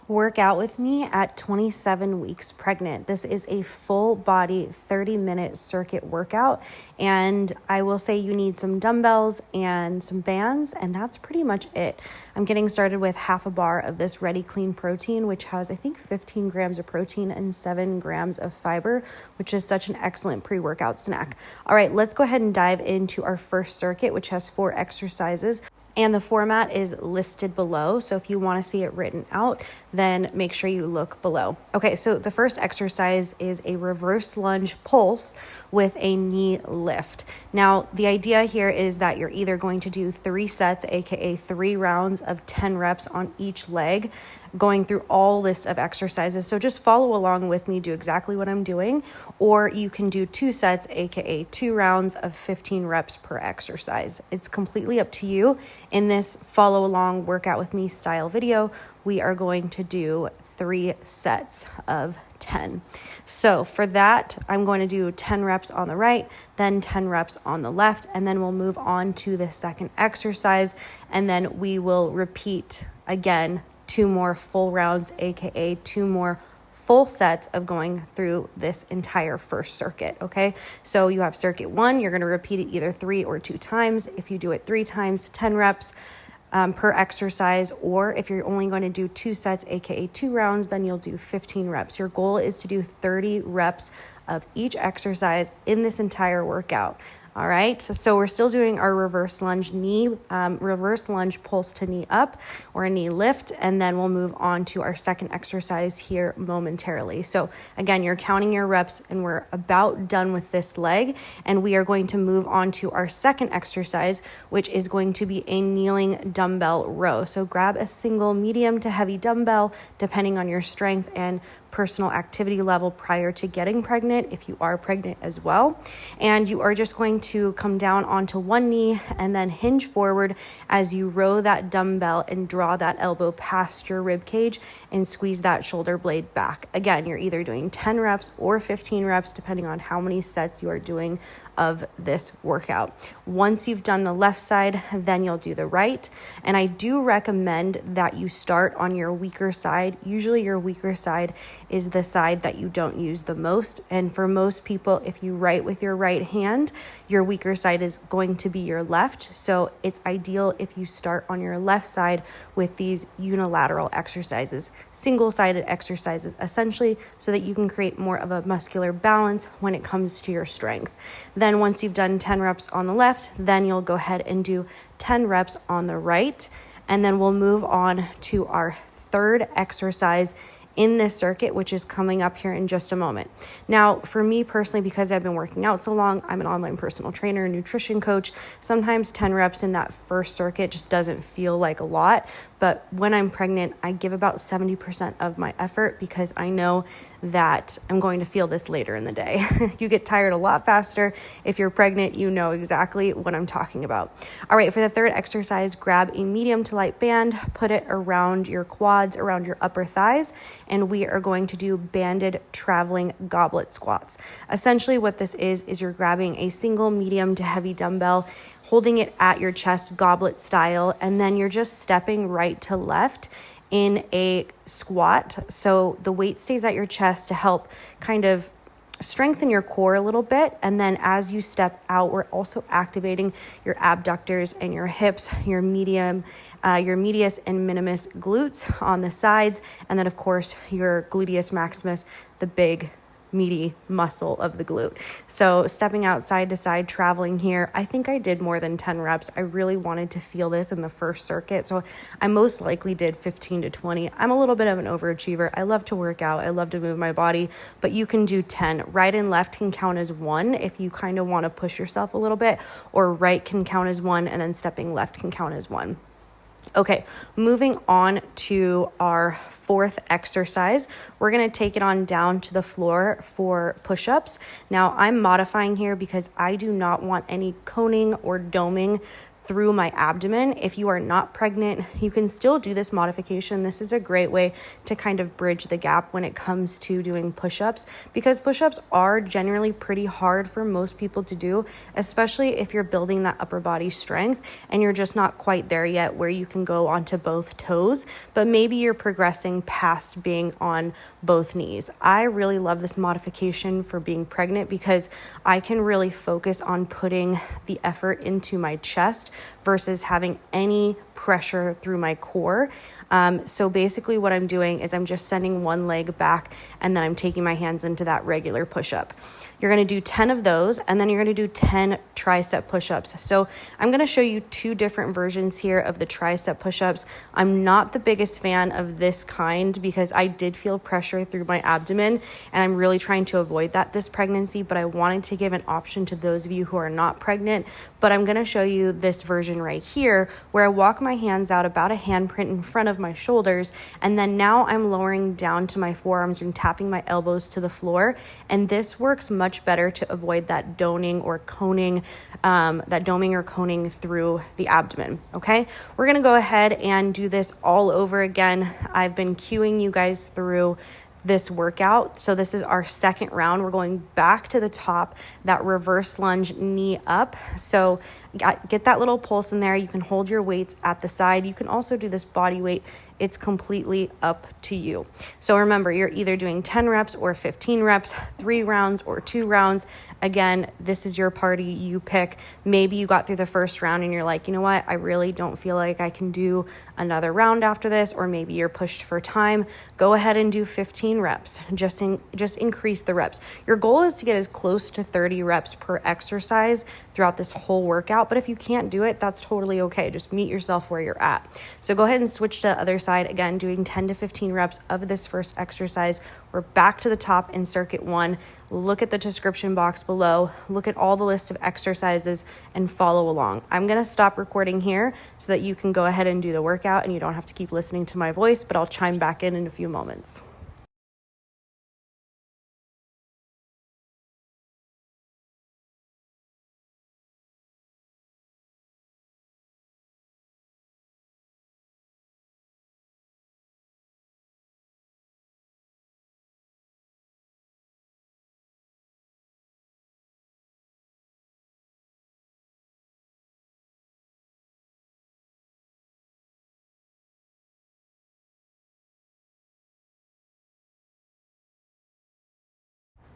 Work out with me at 27 weeks pregnant. This is a full body 30-minute circuit workout, and I will say you need some dumbbells and some bands, and that's pretty much it. I'm getting started with half a bar of this Ready Clean protein, which has I think 15 grams of protein and 7 grams of fiber, which is such an excellent pre-workout snack. All right, let's go ahead and dive into our first circuit, which has 4 exercises. And the format is listed below. So if you want to see it written out, then make sure you look below. Okay, so the first exercise is a reverse lunge pulse with a knee lift. Now, the idea here is that you're either going to do 3 sets, aka 3 rounds of 10 reps on each leg, going through all list of exercises. So just follow along with me, do exactly what I'm doing, or you can do 2 sets, aka 2 rounds of 15 reps per exercise. It's completely up to you. In this follow along workout with me style video, we are going to do 3 sets of 10. So for that, I'm going to do 10 reps on the right, then 10 reps on the left, and then we'll move on to the second exercise, and then we will repeat again 2 more full rounds, aka 2 more full sets of going through this entire first circuit, okay? So you have circuit 1, you're gonna repeat it either 3 or 2 times. If you do it 3 times, 10 reps per exercise, or if you're only going to do 2 sets, aka 2 rounds, then you'll do 15 reps. Your goal is to do 30 reps of each exercise in this entire workout. All right, so we're still doing our reverse lunge pulse to knee up or a knee lift, and then we'll move on to our second exercise here momentarily. So again, you're counting your reps, and we're about done with this leg, and we are going to move on to our second exercise, which is going to be a kneeling dumbbell row. So grab a single medium to heavy dumbbell, depending on your strength and personal activity level prior to getting pregnant, if you are pregnant as well. And you are just going to come down onto one knee and then hinge forward as you row that dumbbell and draw that elbow past your rib cage and squeeze that shoulder blade back. Again, you're either doing 10 reps or 15 reps, depending on how many sets you are doing of this workout. Once you've done the left side, then you'll do the right. And I do recommend that you start on your weaker side. Usually your weaker side is the side that you don't use the most. And for most people, if you write with your right hand, your weaker side is going to be your left. So it's ideal if you start on your left side with these unilateral exercises, single-sided exercises, essentially, so that you can create more of a muscular balance when it comes to your strength. Then once you've done 10 reps on the left, then you'll go ahead and do 10 reps on the right. And then we'll move on to our third exercise in this circuit, which is coming up here in just a moment. Now, for me personally, because I've been working out so long, I'm an online personal trainer and nutrition coach. Sometimes 10 reps in that first circuit just doesn't feel like a lot. But when I'm pregnant, I give about 70% of my effort because I know that I'm going to feel this later in the day. You get tired a lot faster. If you're pregnant, you know exactly what I'm talking about. All right, for the third exercise, grab a medium to light band, put it around your quads, around your upper thighs, and we are going to do banded traveling goblet squats. Essentially what this is you're grabbing a single medium to heavy dumbbell, holding it at your chest goblet style, and then you're just stepping right to left in a squat. So the weight stays at your chest to help kind of strengthen your core a little bit. And then as you step out, we're also activating your abductors and your hips, your medius and minimus glutes on the sides. And then of course your gluteus maximus, the big meaty muscle of the glute. So stepping out side to side, traveling here, I think I did more than 10 reps. I really wanted to feel this in the first circuit. So I most likely did 15 to 20. I'm a little bit of an overachiever. I love to work out. I love to move my body, but you can do 10. Right and left can count as 1 if you kind of want to push yourself a little bit, or right can count as 1 and then stepping left can count as 1. Okay, moving on to our fourth exercise. We're going to take it on down to the floor for push-ups. Now, I'm modifying here because I do not want any coning or doming through my abdomen. If you are not pregnant, you can still do this modification. This is a great way to kind of bridge the gap when it comes to doing push-ups, because push-ups are generally pretty hard for most people to do, especially if you're building that upper body strength and you're just not quite there yet where you can go onto both toes, but maybe you're progressing past being on both knees. I really love this modification for being pregnant because I can really focus on putting the effort into my chest versus having any pressure through my core. So basically what I'm doing is I'm just sending one leg back and then I'm taking my hands into that regular push-up. You're going to do 10 of those, and then you're going to do 10 tricep push-ups. So I'm going to show you two different versions here of the tricep push-ups. I'm not the biggest fan of this kind because I did feel pressure through my abdomen, and I'm really trying to avoid that this pregnancy, but I wanted to give an option to those of you who are not pregnant. But I'm going to show you this version right here where I walk my hands out about a handprint in front of my shoulders, and then now I'm lowering down to my forearms and tapping my elbows to the floor, and this works much better to avoid that doming or coning through the abdomen. Okay, we're gonna go ahead and do this all over again. I've been cueing you guys through this workout. So this is our second round. We're going back to the top, that reverse lunge, knee up. So get that little pulse in there. You can hold your weights at the side. You can also do this body weight. It's completely up to you. So remember, you're either doing 10 reps or 15 reps, 3 rounds or 2 rounds. Again, this is your party, you pick. Maybe you got through the first round and you're like, you know what, I really don't feel like I can do another round after this, or maybe you're pushed for time. Go ahead and do 15 reps. Just increase the reps. Your goal is to get as close to 30 reps per exercise throughout this whole workout, but if you can't do it, that's totally okay. Just meet yourself where you're at. So go ahead and switch to the other side. Again, doing 10 to 15 reps of this first exercise. We're back to the top in circuit 1. Look at the description box below. Look at all the list of exercises and follow along. I'm going to stop recording here so that you can go ahead and do the workout and you don't have to keep listening to my voice, but I'll chime back in a few moments.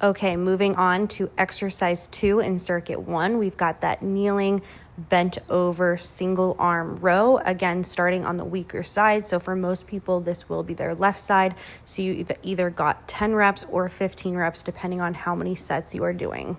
Okay, moving on to exercise 2 in circuit 1. We've got that kneeling, bent over, single arm row. Again, starting on the weaker side. So for most people, this will be their left side. So you either got 10 reps or 15 reps, depending on how many sets you are doing.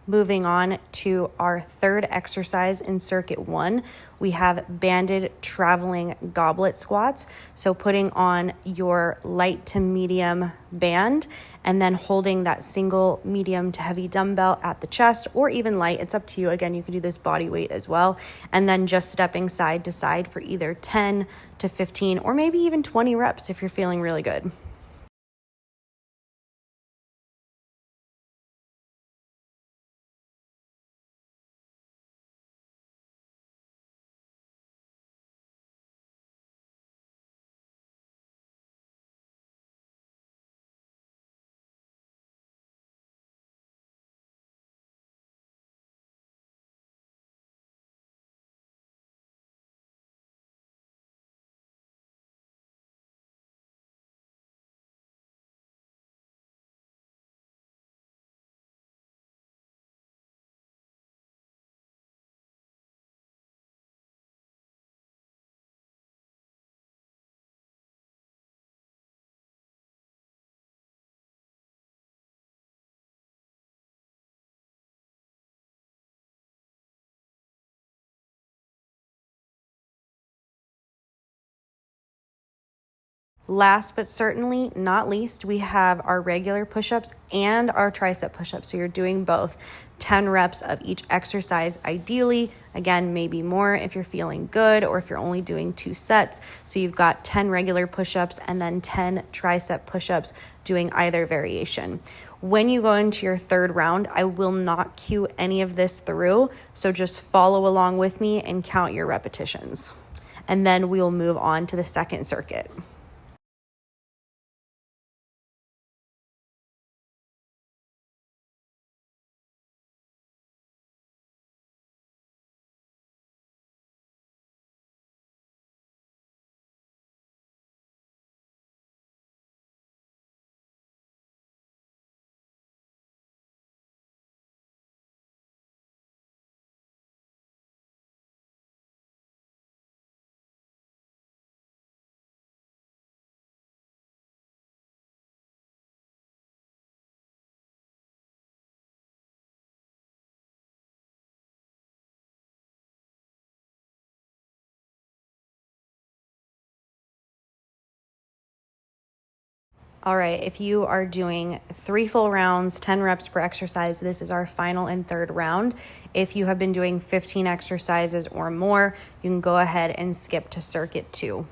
Moving on to our third exercise in circuit 1, we have banded traveling goblet squats. So putting on your light to medium band and then holding that single medium to heavy dumbbell at the chest, or even light, it's up to you. Again, you can do this body weight as well. And then just stepping side to side for either 10 to 15 or maybe even 20 reps if you're feeling really good. Last but certainly not least, we have our regular push-ups and our tricep push-ups. So you're doing both 10 reps of each exercise, ideally. Again, maybe more if you're feeling good or if you're only doing 2 sets. So you've got 10 regular push-ups and then 10 tricep push-ups doing either variation. When you go into your third round, I will not cue any of this through. So just follow along with me and count your repetitions. And then we will move on to the second circuit. All right, if you are doing 3 full rounds, 10 reps per exercise, this is our final and third round. If you have been doing 15 exercises or more, you can go ahead and skip to circuit 2.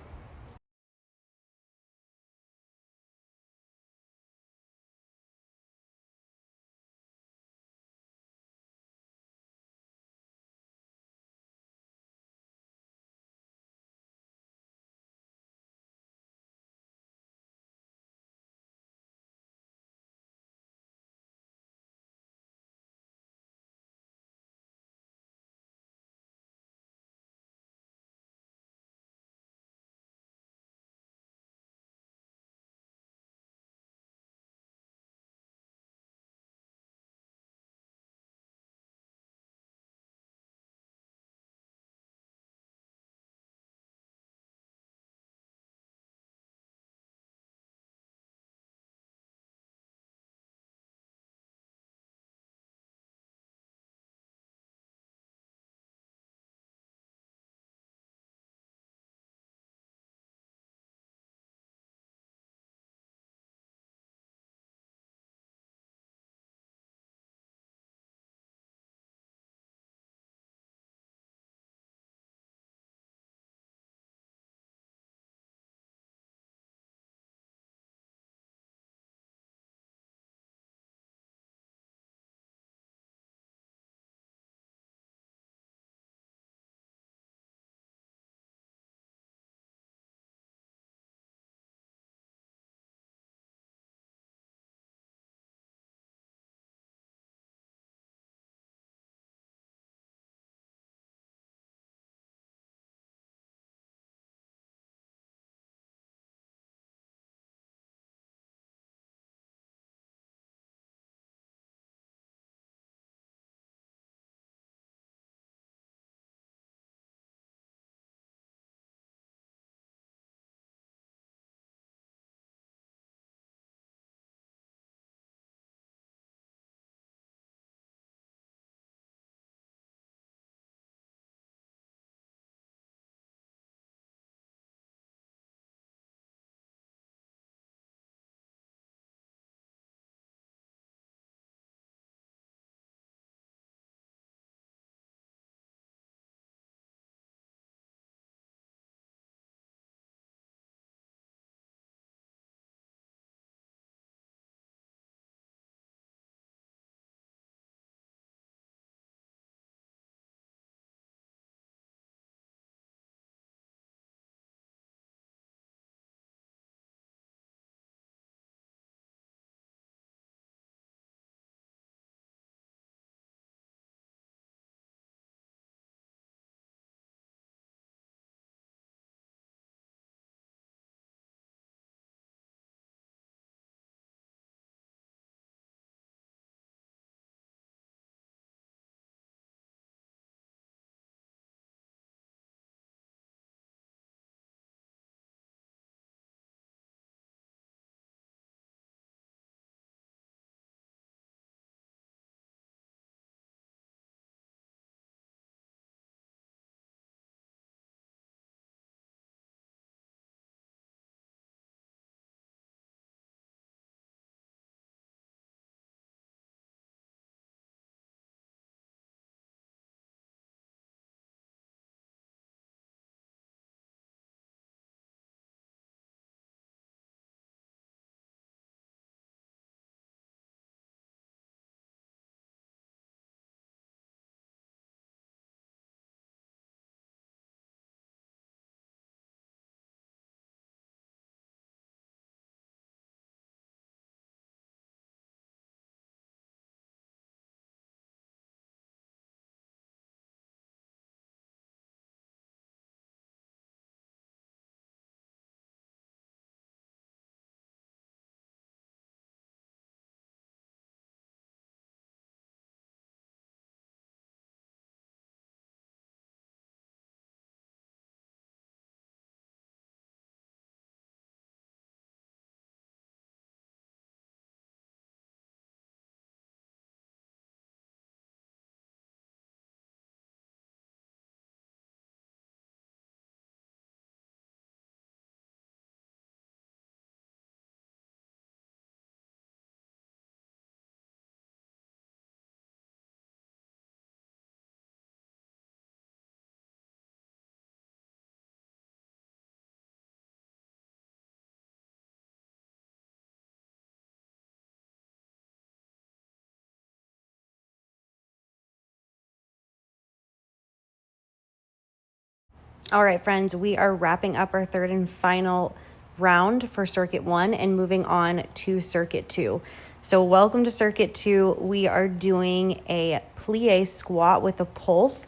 All right, friends, we are wrapping up our third and final round for circuit 1 and moving on to circuit 2. So welcome to circuit 2. We are doing a plie squat with a pulse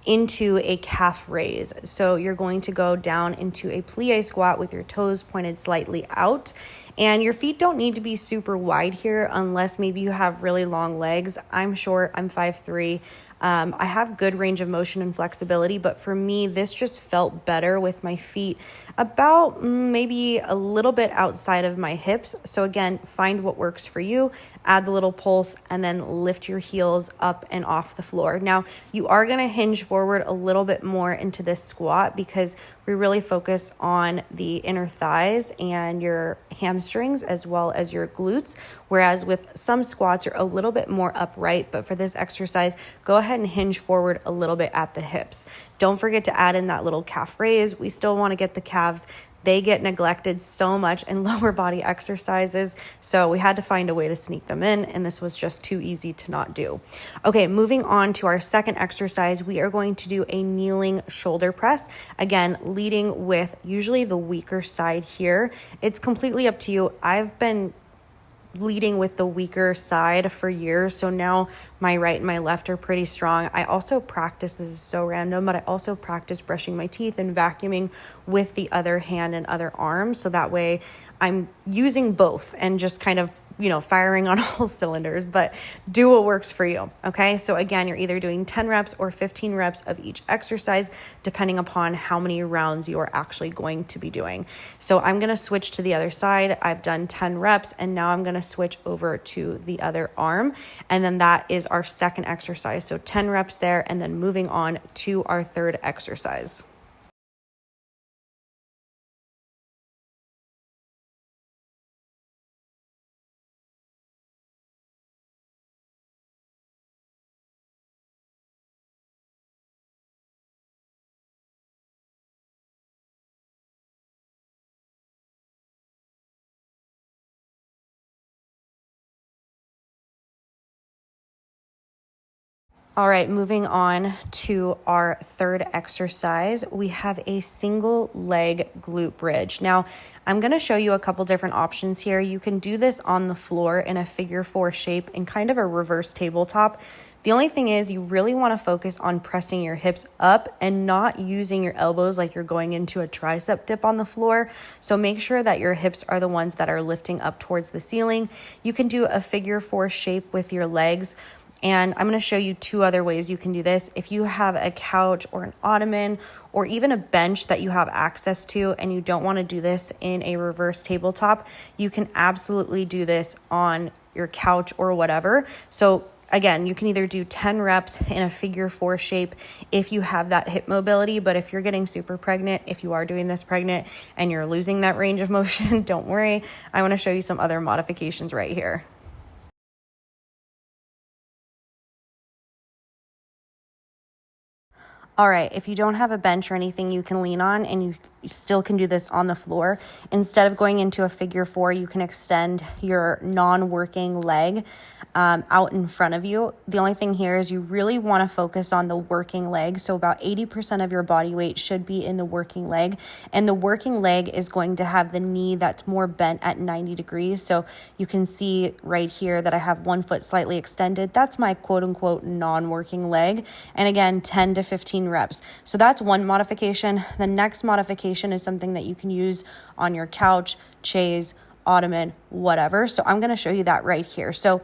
into a calf raise. So you're going to go down into a plie squat with your toes pointed slightly out. And your feet don't need to be super wide here unless maybe you have really long legs. I'm short, I'm 5'3". I have good range of motion and flexibility, but for me, this just felt better with my feet about maybe a little bit outside of my hips. So again, find what works for you, add the little pulse, and then lift your heels up and off the floor. Now, you are gonna hinge forward a little bit more into this squat because we really focus on the inner thighs and your hamstrings as well as your glutes. Whereas with some squats, you're a little bit more upright, but for this exercise, go ahead and hinge forward a little bit at the hips. Don't forget to add in that little calf raise. We still want to get the calves. They get neglected so much in lower body exercises, so we had to find a way to sneak them in, and this was just too easy to not do. Okay, moving on to our second exercise, we are going to do a kneeling shoulder press. Again, leading with usually the weaker side here. It's completely up to you. I've been leading with the weaker side for years, so now my right and my left are pretty strong. I also practice, this is so random, but I also practice brushing my teeth and vacuuming with the other hand and other arm, so that way I'm using both and just kind of firing on all cylinders, but do what works for you. Okay. So again, you're either doing 10 reps or 15 reps of each exercise, depending upon how many rounds you are actually going to be doing. So I'm going to switch to the other side. I've done 10 reps and now I'm going to switch over to the other arm. And then that is our second exercise. So 10 reps there and then moving on to our third exercise. All right, moving on to our third exercise, we have a single leg glute bridge. Now, I'm going to show you a couple different options here. You can do this on the floor in a figure 4 shape in kind of a reverse tabletop. The only thing is you really want to focus on pressing your hips up and not using your elbows like you're going into a tricep dip on the floor. So make sure that your hips are the ones that are lifting up towards the ceiling. You can do a figure 4 shape with your legs. And I'm going to show you 2 other ways you can do this. If you have a couch or an ottoman or even a bench that you have access to and you don't want to do this in a reverse tabletop, you can absolutely do this on your couch or whatever. So again, you can either do 10 reps in a figure 4 shape if you have that hip mobility, but if you're getting super pregnant, if you are doing this pregnant and you're losing that range of motion, don't worry. I want to show you some other modifications right here. All right, if you don't have a bench or anything you can lean on and you still can do this on the floor, instead of going into a figure 4, you can extend your non-working leg out in front of you. The only thing here is you really want to focus on the working leg. So about 80% of your body weight should be in the working leg. And the working leg is going to have the knee that's more bent at 90 degrees. So you can see right here that I have one foot slightly extended. That's my quote unquote non-working leg. And again, 10 to 15 reps. So that's one modification. The next modification is something that you can use on your couch, chaise, ottoman, whatever. So I'm going to show you that right here. So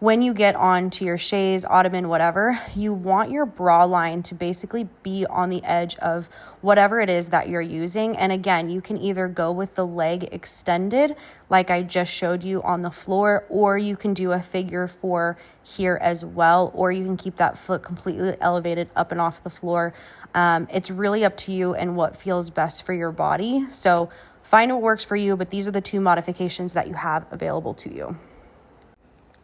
when you get onto your chaise, ottoman, whatever, you want your bra line to basically be on the edge of whatever it is that you're using. And again, you can either go with the leg extended, like I just showed you on the floor, or you can do a figure 4 here as well, or you can keep that foot completely elevated up and off the floor. It's really up to you and what feels best for your body. So find what works for you, but these are the 2 modifications that you have available to you.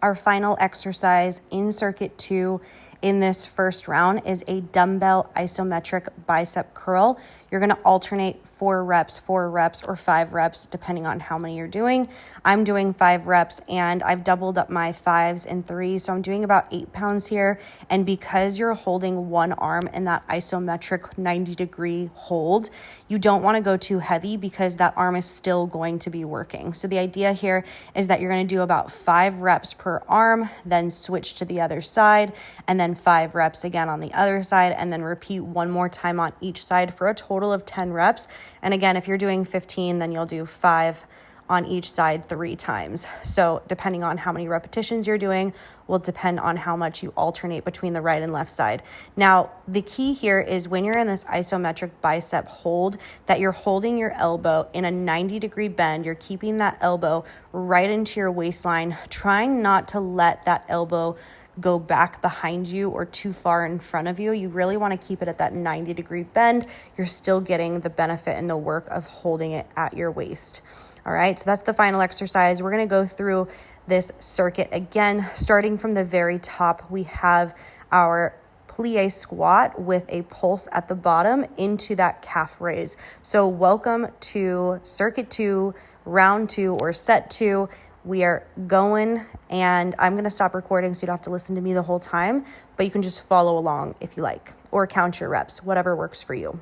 Our final exercise in circuit 2 in this first round is a dumbbell isometric bicep curl. You're going to alternate 4 reps, or 5 reps, depending on how many you're doing. I'm doing 5 reps and I've doubled up my 5s and 3s. So I'm doing about 8 pounds here. And because you're holding one arm in that isometric 90-degree hold, you don't want to go too heavy because that arm is still going to be working. So the idea here is that you're going to do about 5 reps per arm, then switch to the other side, and then 5 reps again on the other side, and then repeat one more time on each side for a total of 10 reps. And again, if you're doing 15, then you'll do 5 on each side 3 times. So depending on how many repetitions you're doing will depend on how much you alternate between the right and left side. Now, the key here is when you're in this isometric bicep hold, that you're holding your elbow in a 90-degree bend. You're keeping that elbow right into your waistline, trying not to let that elbow go back behind you or too far in front of you. You really want to keep it at that 90-degree bend. You're still getting the benefit and the work of holding it at your waist. All right, so that's the final exercise. We're going to go through this circuit again, starting from the very top. We have our plie squat with a pulse at the bottom into that calf raise. So welcome to circuit 2, round 2, or set 2. We are going, and I'm going to stop recording so you don't have to listen to me the whole time, but you can just follow along if you like, or count your reps, whatever works for you.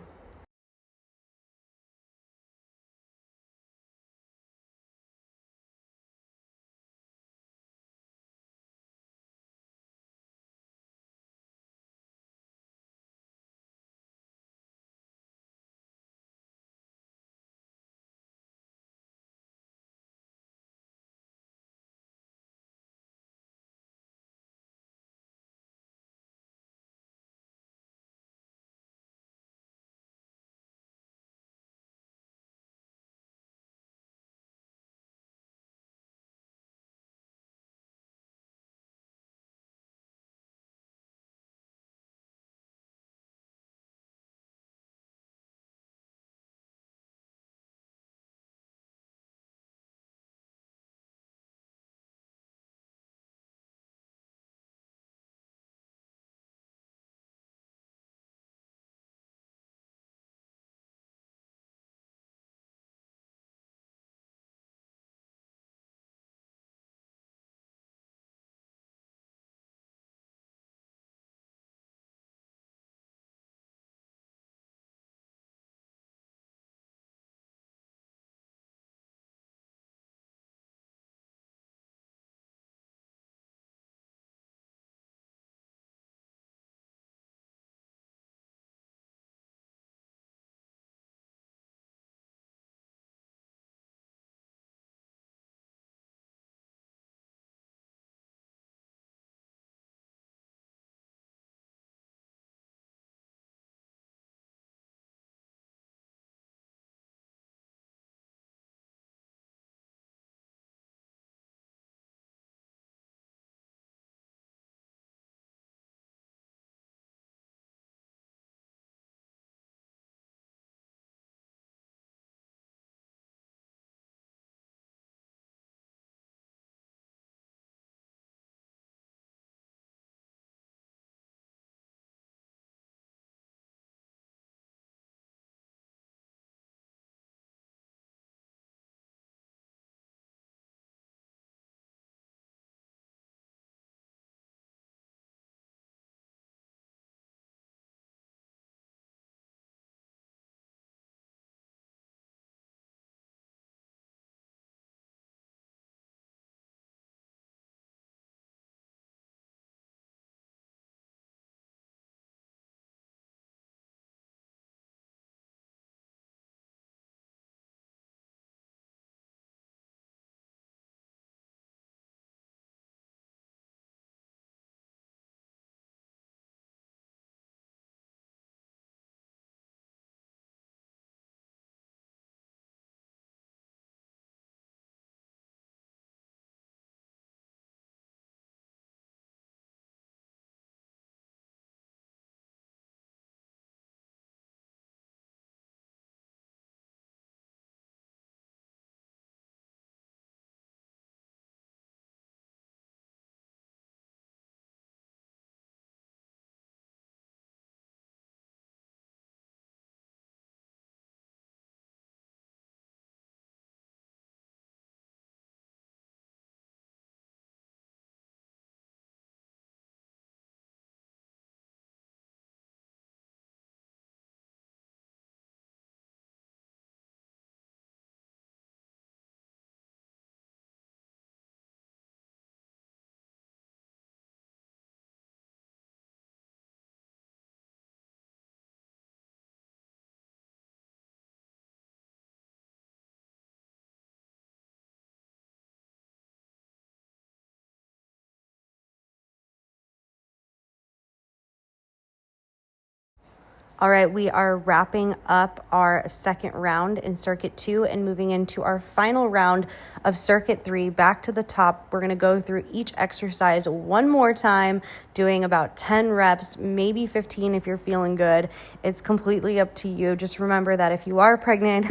All right, we are wrapping up our second round in circuit 2 and moving into our final round of circuit 3, back to the top. We're going to go through each exercise one more time, doing about 10 reps, maybe 15 if you're feeling good. It's completely up to you. Just remember that if you are pregnant,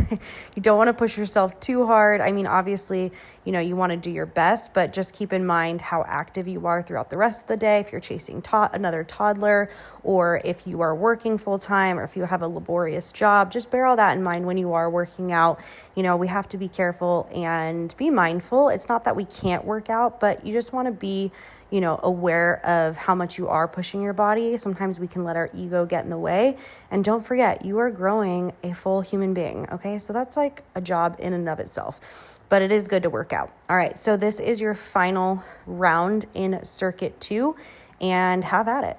you don't want to push yourself too hard. I mean, obviously, you want to do your best, but just keep in mind how active you are throughout the rest of the day. If you're chasing another toddler, or if you are working full time, or if you have a laborious job, just bear all that in mind when you are working out. We have to be careful and be mindful. It's not that we can't work out, but you just want to be aware of how much you are pushing your body. Sometimes we can let our ego get in the way. And don't forget, you are growing a full human being, okay? So that's like a job in and of itself. But it is good to work out. All right, so this is your final round in circuit 2, and have at it.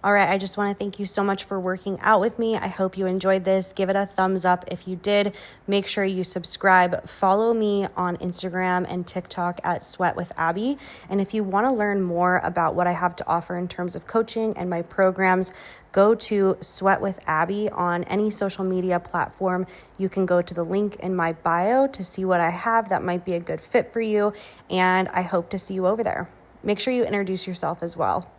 All right, I just want to thank you so much for working out with me. I hope you enjoyed this. Give it a thumbs up if you did. Make sure you subscribe. Follow me on Instagram and TikTok at Sweat with Abby. And if you want to learn more about what I have to offer in terms of coaching and my programs, go to Sweat with Abby on any social media platform. You can go to the link in my bio to see what I have that might be a good fit for you. And I hope to see you over there. Make sure you introduce yourself as well.